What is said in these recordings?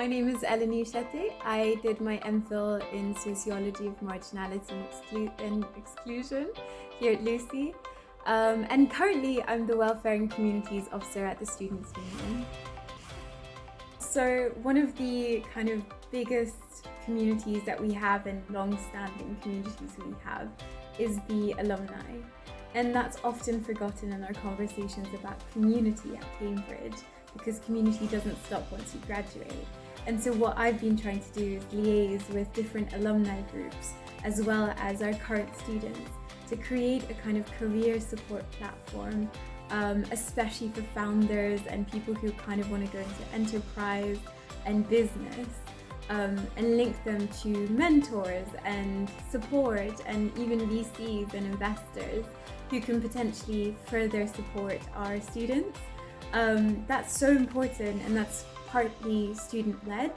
My name is Elleni Eshete. I did my MPhil in Sociology of Marginality and Exclusion here at Lucy. And currently I'm the Welfare and Communities Officer at the Students' Union. So one of the kind of biggest communities that we have and long-standing communities we have is the alumni. And that's often forgotten in our conversations about community at Cambridge, because community doesn't stop once you graduate. And so what I've been trying to do is liaise with different alumni groups as well as our current students to create a kind of career support platform, especially for founders and people who kind of want to go into enterprise and business, and link them to mentors and support and even VCs and investors who can potentially further support our students. That's so important, and that's partly student-led.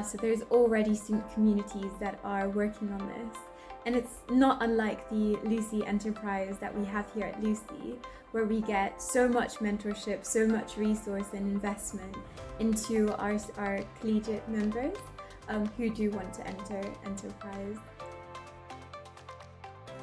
So there's already student communities that are working on this. And it's not unlike the Lucy enterprise that we have here at Lucy, where we get so much mentorship, so much resource and investment into our collegiate members who do want to enter enterprise.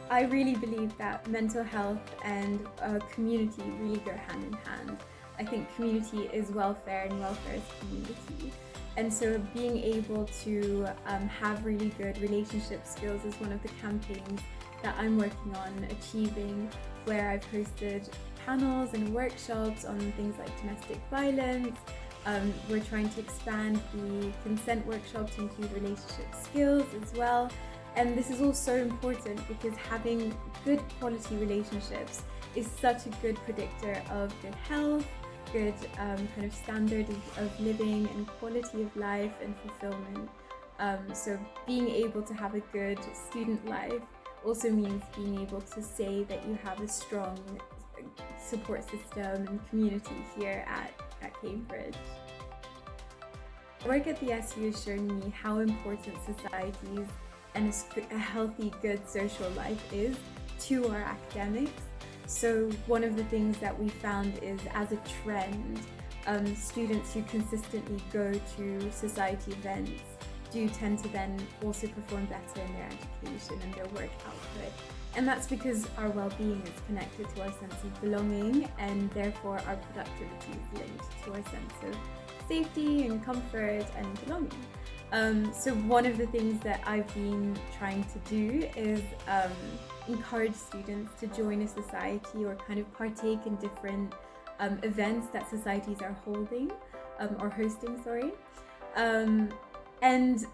I really believe that mental health and community really go hand in hand. I think community is welfare and welfare is community. And so being able to have really good relationship skills is one of the campaigns that I'm working on achieving, where I've hosted panels and workshops on things like domestic violence. We're trying to expand the consent workshop to include relationship skills as well. And this is all so important because having good quality relationships is such a good predictor of good health, good kind of standard of living and quality of life and fulfillment. So being able to have a good student life also means being able to say that you have a strong support system and community here at Cambridge. Work at the SU has shown me how important societies and a healthy, good social life is to our academics. So one of the things that we found is, as a trend, students who consistently go to society events do tend to then also perform better in their education and their work output. And that's because our well-being is connected to our sense of belonging, and therefore our productivity is linked to our sense of safety and comfort and belonging. So one of the things that I've been trying to do is encourage students to join a society or kind of partake in different events that societies are holding or hosting, sorry. And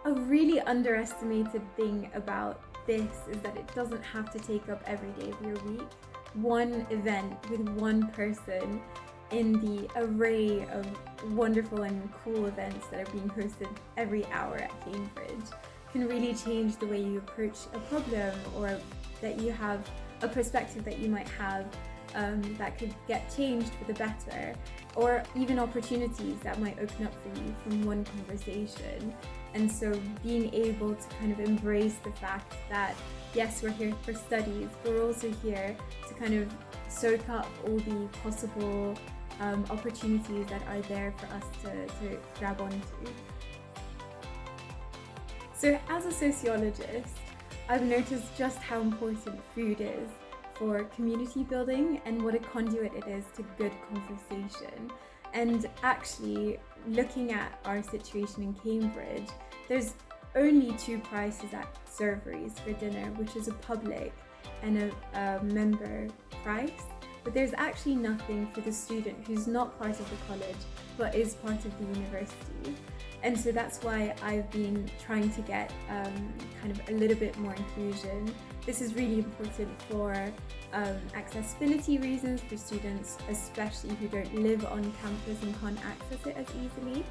a really underestimated thing about this is that it doesn't have to take up every day of your week. One event with one person in the array of wonderful and cool events that are being hosted every hour at Cambridge can really change the way you approach a problem, or that you have a perspective that you might have that could get changed for the better, or even opportunities that might open up for you from one conversation. And so being able to kind of embrace the fact that yes, we're here for studies, but we're also here to kind of soak up all the possible opportunities that are there for us to grab onto. So as a sociologist, I've noticed just how important food is for community building and what a conduit it is to good conversation. And actually, looking at our situation in Cambridge, there's only two prices at Serveries for dinner, which is a public and a member price. But there's actually nothing for the student who's not part of the college but is part of the university. And so that's why I've been trying to get kind of a little bit more inclusion. This is really important for accessibility reasons for students, especially who don't live on campus and can't access it as easily.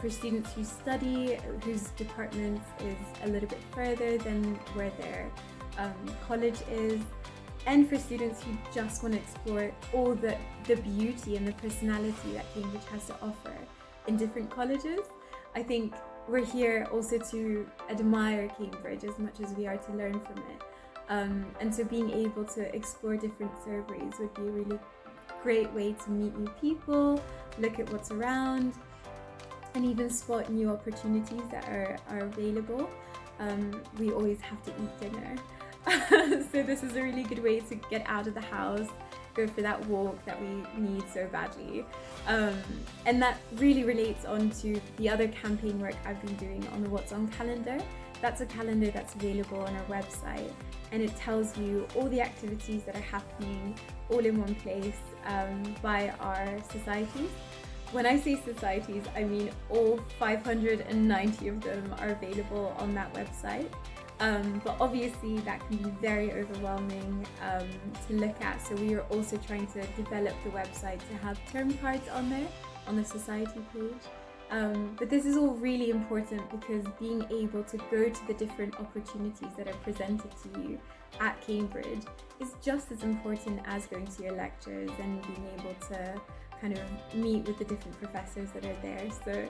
For students who study, whose department is a little bit further than where their college is. And for students who just want to explore all the beauty and the personality that Cambridge has to offer in different colleges. I think we're here also to admire Cambridge as much as we are to learn from it. And so being able to explore different serveries would be a really great way to meet new people, look at what's around, and even spot new opportunities that are available. We always have to eat dinner. So this is a really good way to get out of the house, go for that walk that we need so badly. And that really relates on to the other campaign work I've been doing on the What's On calendar. That's a calendar that's available on our website, and it tells you all the activities that are happening all in one place by our societies. When I say societies, I mean all 590 of them are available on that website. But obviously that can be very overwhelming to look at. So we are also trying to develop the website to have term cards on there, on the society page. But this is all really important because being able to go to the different opportunities that are presented to you at Cambridge is just as important as going to your lectures and being able to kind of meet with the different professors that are there. So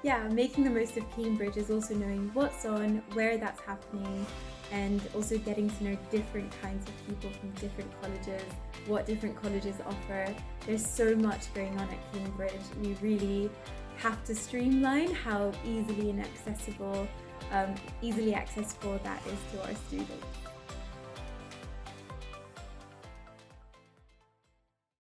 yeah, making the most of Cambridge is also knowing what's on, where that's happening, and also getting to know different kinds of people from different colleges, what different colleges offer. There's so much going on at Cambridge. We really have to streamline how easily accessible that is to our students.